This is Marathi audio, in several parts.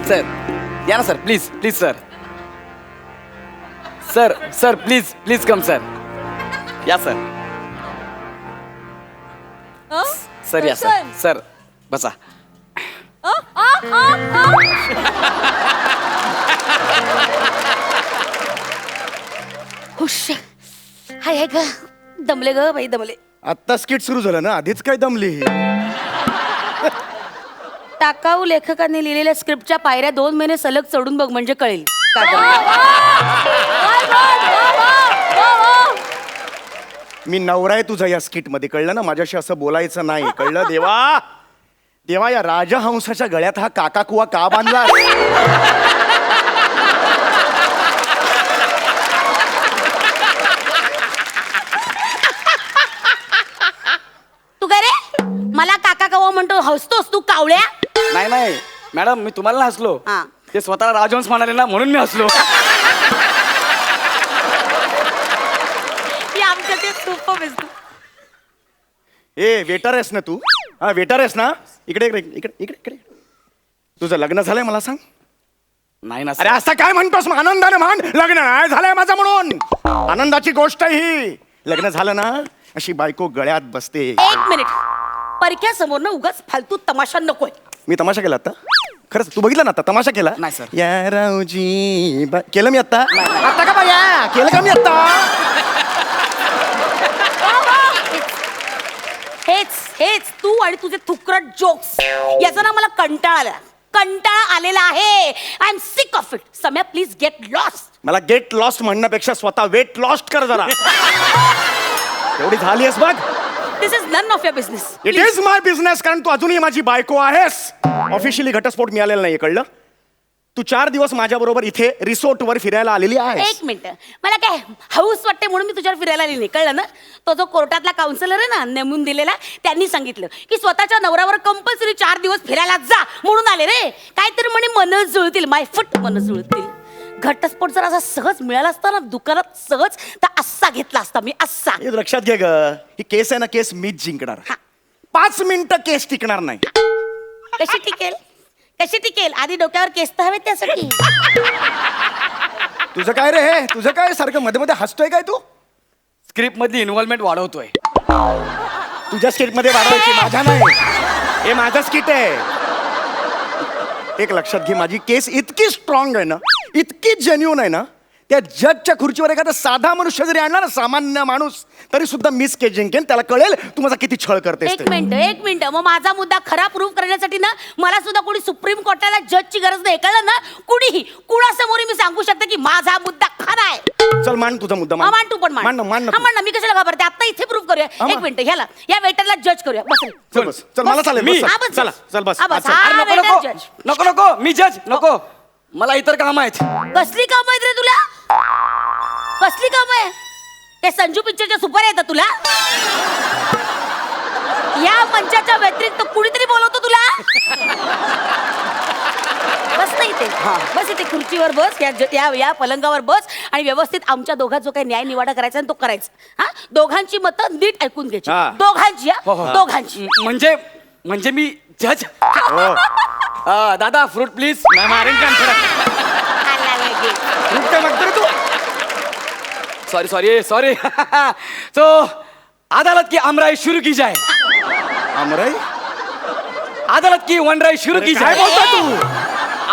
सर या ना sir, please please sir. Sir sir please please come sir. या सर. सर या सर. सर बसा. हुश. हाय हाय ग, दमले ग बाई, दमले. आत्ता स्किट सुरू झालं ना, आधीच काय दमली. टाकाऊ लेखकांनी लिहिलेल्या स्क्रिप्टच्या पायऱ्या 2 महिने सलग चढून बघ, म्हणजे कळेल. मी नवरा आहे तुझा या स्किट मध्ये, कळलं ना. माझ्याशी असं बोलायचं नाही, कळलं. देवा देवा, या राजहंसाच्या गळ्यात हा काका कुवा का बांधला. तू काय रे मला काका कवा म्हणतो, हसतोस तू कावळ्या. नाही नाही मॅडम, मी तुम्हाला नाही हसलो. हा. ते स्वतःला राजहंस म्हणाले ना, म्हणून मी हसलो. आमच्या ते सुपर बेस्ट. ए वेटर आहेस ना तू? हा वेटर आहेस ना. इकडे इकडे इकडे इकडे इकडे. तुझं लग्न झालंय मला सांग. नाही ना अरे सर. असं काय म्हणतोस, मग आनंदाने मान. लग्न नाही झालंय माझं म्हणून आनंदाची गोष्ट आहे ही. लग्न झालं ना, अशी बायको गळ्यात बसते. 1 मिनिट, परक्या समोर ना उगाच फालतू तमाशा नकोय. मी तमाशा केला आता. खरंच तू बघितलं ना आता तमाशा केला. नाही सर. या रावजी केलं मी आता. आता का बाया केलं का मी आता. हेच हेच तू आणि तुझे थुकरट जोक्स, याचा ना मला कंटाळा आलेला आहे. I am sick of it. Samya please get lost. मला गेट लॉस्ट म्हणण्यापेक्षा स्वतः वेट लॉस्ट कर जरा. एवढी झाली आहेस बघ. This is none of your business. It is my business, कारण तू अजूनही माझी बायको आहेस. ऑफिशियली घटस्फोट मिळालेला नाही, कळलं. तू 4 दिवस माझ्या बरोबर इथे रिसोर्टवर फिरायला आलेली आहेस. 1 मिनिट, मला काय हाऊस वाटते म्हणून मी तुझ्यावर फिरायला आली नाही, कळलं ना. तो जो कोर्टातला काउन्सिलर आहे ना, नेमून दिलेला, त्यांनी सांगितलं की स्वतःच्या नवऱ्यावर कंपल्सरी 4 दिवस फिरायला जा म्हणून आले रे. काहीतरी म्हणे मन जुळतील, माय फुट मन जुळतील. घटस्फोट जर असा सहज मिळाला असता ना दुकानात सहज, तर असा घेतला असता मी, असा. हे लक्षात घे ग, ही केस आहे ना, केस मीच जिंकणार. हा. 5 मिनिटं केस टिकणार नाही. कशी टिकेल, कशी टिकेल? आधी डोक्यावर केस तर हवे त्यासाठी. तुझं काय रे हे? तुझं काय सारखं मध्ये मध्ये हसतोय काय तू? स्क्रिप्ट मधली इन्व्हॉल्वमेंट वाढवतोय. तुझ्या स्किट मध्ये वाढवायची, माझ्या नाही. हे माझं स्किट आहे. एक लक्षात घे, माझी केस इतकी स्ट्रॉंग आहे ना, इतकी जेन्युन आहे ना, त्या जजच्या खुर्चीवर एखादा साधा मनुष्य जरी आणला ना, सामान्य माणूस, तरी सुद्धा मिस केस जिंकेन. त्याला कळेल तू माझा किती छळ करतेस. 1 मिनिट, मग माझा मुद्दा खरा प्रूव्ह करण्यासाठी ना मला सुद्धा कोणी सुप्रीम कोर्टाला जजची गरज नाही, कळलं ना. कुणीही कुणासमोर मी सांगू शकते की माझा मुद्दा खरा आहे. चल मान तुझा मुद्दा. मान तू पण मान. मान हा, मान ना. मी कशाला घाबरते, आता इथे प्रूव्ह करूया. 1 मिनिट, ह्याला या वेटरला जज करूया. बस रे. चल बस. चल मला चालेल. मी- बस, हा, चल. बस. चला चल बस. हा, बस. चल. हा, नको वेटर नको जज. नको नको, मी जज नको. मला इतर काम आहेत. कसली काम आहेत रे तुला? कसली काम आहे? ते संजू पिक्चरच्या सुपर येतात तुला? या मंचाच्या व्यतिरिक्त कुणीतरी बोलवतो तुला? बस नाही ते. बस इथे खुर्चीवर बस, या पलंगावर बस आणि व्यवस्थित आमच्या दोघात जो काही न्याय निवाडा करायचा तो करायचा. हा, दोघांची मतं नीट ऐकून घ्यायची. हा. दोघांची. हो, हो. दोघांची. म्हणजे मी जज. हो. दादा फ्रूट प्लीज. नाही मारेन का फ्रूट काय मागतो रे तू? सॉरी तो अदालत की अमराई शुरू की जाए. अमराई? अदालत की वनराई शुरू की काय जाए. बोलतोय तू?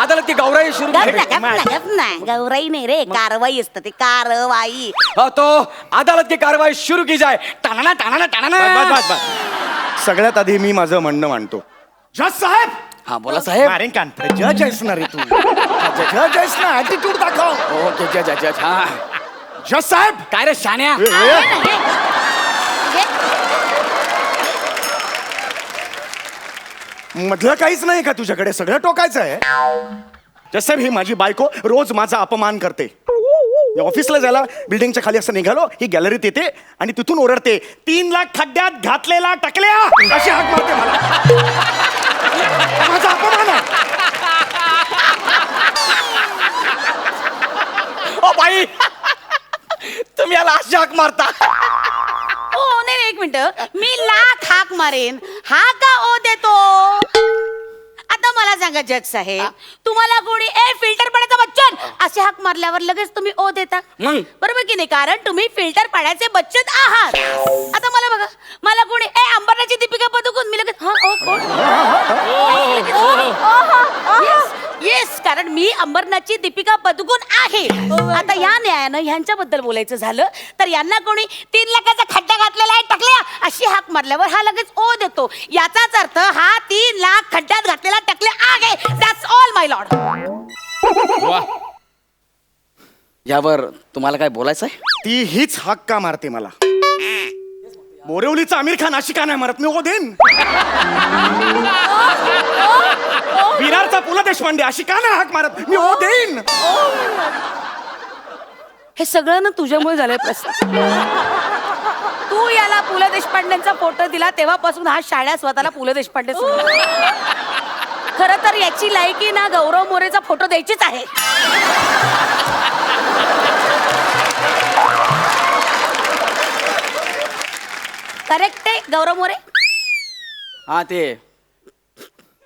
अदालत की गौराई शुरू की जाए. गौराई नाही रे, कारवाई असतं ते, कारवाई. तो अदालत की कारवाई शुरू की जाए. टाणा टाणा टाणा. बस. सगळ्यात आधी मी माझं म्हणणं मांडतो. जज साहेब. हा बोला साहेब. मारेन का? जज आहेस ना रे तू. जज आहेस ना, ऍटिट्यूड दाखव. ओके जज. हा जज साहेब. काय रे शान्या. मधलं काहीच नाही का तुझ्याकडे? सगळं टोकायचं आहे. जज साहेब, ही माझी बायको रोज माझा अपमान करते. ऑफिसला जायला बिल्डिंगच्या खाली असं निघालो, ही गॅलरीत येते आणि तिथून ओरडते, 3 लाख खड्ड्यात घातलेला टकल्या, अशी हाक मारते मला. माझा अपमान आहे. ओ बाई, तुम्ही याला अशी हाक मारता? ओ नाही, 1 मिनिट, मी लाख हाक मारेन, हा का ओ देतो? आता मला सांगा, सांगा जज साहेब, तुम्हाला कोणी ए फिल्टर पाण्याचा बच्चन असे हाक मारल्यावर लगेच तुम्ही ओ देता मग? बरोबर की नाही? कारण तुम्ही फिल्टर पाण्याचे बच्चन आहात. आता मला बघा, मला कोणी ए अंबरनाथची दीपिका पदुकोण, मी लगेच हा ओ कोण? येस, कारण मी अंबरनाथची दीपिका पदुकोण आहे. आता या न्यायानं ह्यांच्याबद्दल बोलायचं झालं तर यांना कोणी 3 लाखाचा खड्डा घातलेला आहे टकल्या अशी हाक मारल्यावर हा लगेच ओ देतो. याचाच अर्थ हा 3 लाख खड्ड्यात घातलेला टकल्या आहे. That's all my Lord. यावर तुम्हाला काय बोलायचं आहे? ती हीच हाक का मारते मला? बोरिवलीचा आमिर खान अशी का नाही मारत? मी ओ देईन. विरारचा पु ल देशपांडे अशी का नाही हाक मारत? मी ओ देईन. हे सगळं ना तुझ्यामुळे झालंय प्रश्न. तू याला पु ल देशपांडेंचा फोटो दिला तेव्हापासून हा शाळा स्वतःला पु ल देशपांडे खर तर याची लायकी ना गौरव मोरेचा फोटो द्यायचीच आहे. करेक्ट आहे गौरव मोरे. हाँ ते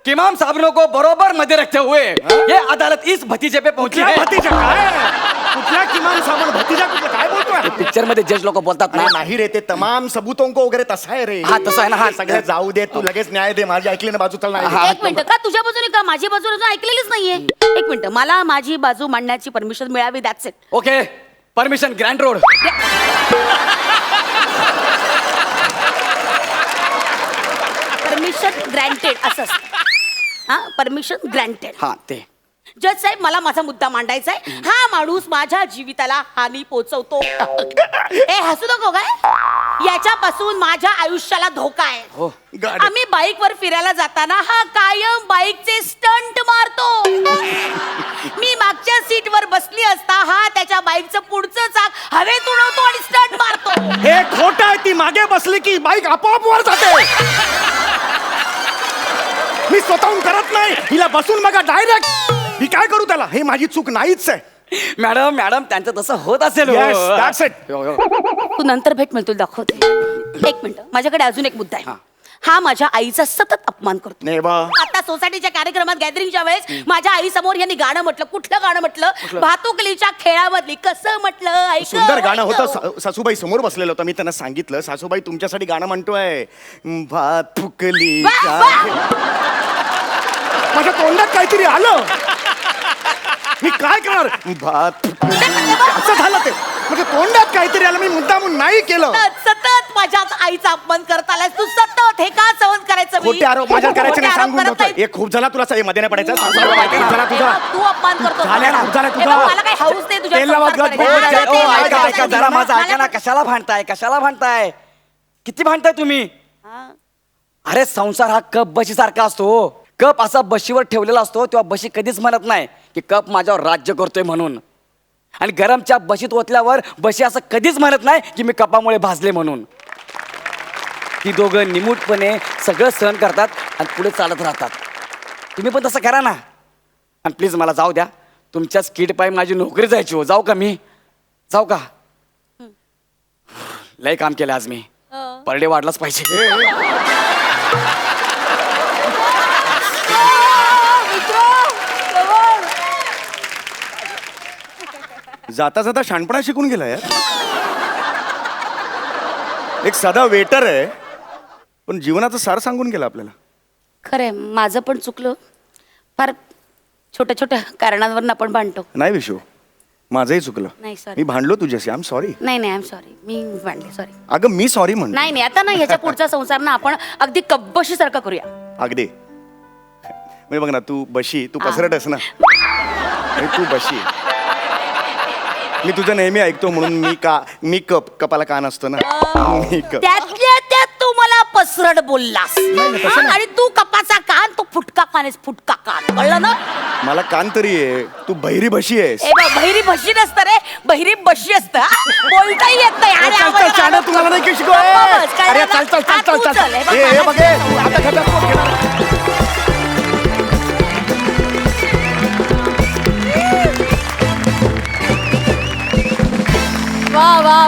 किमाम साहबों को बरोबर मध्य रखते हुए ये अदालत इस भतीजे पे पहुंची कुठला है. भतीजा काय? कुठला किमान सामान भतीजा कुठला काय बोलतोय? पिक्चर मध्ये जज लोक बोलतात ना. अरे नाही रे, ते तमाम सबूतों को वगैरे तसं आहे रे. हा, तसं आहे ना, हा. सगळं जाऊ दे, तू लगेच न्याय दे. माझी ऐकली ना बाजू, चल नाही. हा. एक मिनिट, का तुझ्या बाजूने का माझी बाजू अजून ऐकलेलीच नाहीये? एक मिनिट, मला माझी बाजू मांडण्याची परमिशन मिळावी. That's it. Okay, permission grand road. Permission granted असं असतं. हा, परमिशन ग्रँटेड. हा ते जज साहेब, मला माझा मुद्दा मांडायचा आहे. हा माणूस माझ्या जीविताला हानी पोचवतो. ए हसू नको काय? याच्यापासून माझ्या आयुष्याला धोका आहे. हो. गाडी. आम्ही बाईकवर फिरायला जाताना हा कायम बाईकचे स्टंट मारतो. मी मागच्या सीटवर बसली असता हा त्याच्या बाईकचं पुढचं चाक हवेत उडवतो आणि स्टंट मारतो. हे खोटं आहे. ती मागे बसली की बाईक आपोआप वर जाते. मी स्वतःहून करत नाही. हिला बसून बघा डायरेक्ट. मी काय करू त्याला? हे माझी चूक नाहीच आहे. मॅडम मॅडम त्यांचं तसं होत असेल. Yes, that's it. तू नंतर भेट, मिळतो दाखवते. एक मिनिट, माझ्याकडे अजून एक मुद्दा आहे. हा माझ्या आईचा सतत अपमान करतो. नाही बा. आता सोसायटीच्या कार्यक्रमात गॅदरिंगच्या वेळेस माझ्या आई समोर यांनी गाणं म्हटलं. कुठलं गाणं म्हटलं? भातुकलीच्या खेळामधली. कसं म्हटलं? ऐक. सुंदर गाणं होतं. सासूबाई समोर बसलेलं होतं. मी त्यांना सांगितलं, सासूबाई तुमच्यासाठी गाणं म्हणतोय. भात फुकली. वा, वा. माझ्या तोंडात काहीतरी आलं. मी काय करणार? भात फुकली. असं झालं ते. म्हणजे तोंडात काहीतरी आलं. मी मुद्दामून नाही केलं. सतत माझ्याच आईचा अपमान करत आलास तू. सतत हे का सहन करायचं? मी? खोटे आरोप माझ्या करायचे खोटे नाही, आरोप सांगून करत ठेवतोय. नाही. एक खूप झाला तुला मध्ये नाही पडायचा. खूप झाला तुझा. तू अपमान करतो. झाल्या ना, खूप झाला हे तुझा. बघ, मला काही हाऊस नाही तुझ्या तेल लावत संसार गप करायचा. बोल. माझा ओ, तेल ऐका लावायचा. ऐका जरा माझं ऐका ना. मला- कशाला भांडताय? कशाला भांडताय? किती भांडताय तुम्ही? हा. अरे संसार हा कप बशी सारखा असतो. कप असा बशीवर ठेवलेला असतो तेव्हा बशी कधीच म्हणत नाही की कप माझ्यावर राज्य करतोय म्हणून. आणि गरमच्या बशीत ओतल्यावर बशी असं कधीच म्हणत नाही की मी कपामुळे भाजले म्हणून. ती दोघं निमूटपणे सगळं सहन करतात आणि पुढे चालत राहतात. तुम्ही पण तसं करा ना. आणि प्लीज मला जाऊ द्या. तुमच्या स्किट पाय माझी नोकरी जायची हो. जाऊ का मी? जाऊ का? लय काम केलं आज मी. पर डे वाढलाच पाहिजे. जाता जाता शाणपणा शिकून गेला यार. एक साधा वेटर आहे पण जीवनाचं सार सांगून गेला आपल्याला. खरंय, माझं पण चुकलं. फार छोट्या छोट्या कारणांवर आपण भांडतो. नाही विशू, माझंही चुकलं. नाही, sorry. मी भांडलो तुझ्याशी. I am sorry. नाही नाही, आय एम सॉरी. मी भांडले, सॉरी. अगं मी सॉरी म्हणतो. नाही नाही, आता ना ह्याच्या पुढचा संसार ना आपण अगदी कब्बशी सारखा करूया. अगदी. म्हणजे बघ ना, तू बशी, तू पसरटस ना. आणि तू बशी. मी तुझं नेहमी ऐकतो म्हणून मी कपाला कान असतो ना. मी कप. त्यातल्या त्यात तू मला पसरट बोललास. तसं नाही. आणि तू कपाचा कान, तो फुटका कान आहेस. फुटका कान, कळलं ना? मला कान तरी आहे. तू बहिरी बशी आहेस. ए बघ, बहिरी बशी नसतं रे, बहिरी बशी असतं. हा? बोलताही येत नाही. अरे, चल, आवाज चल, चाणं, तुम्हाला नाही की शिकव. गप्पा बस, कळलं अरे ना? चल चल हा, चल तू चल चल. हे बघ, हे बघ हे. मला आता घटस्फोट घेणार. वा वा वा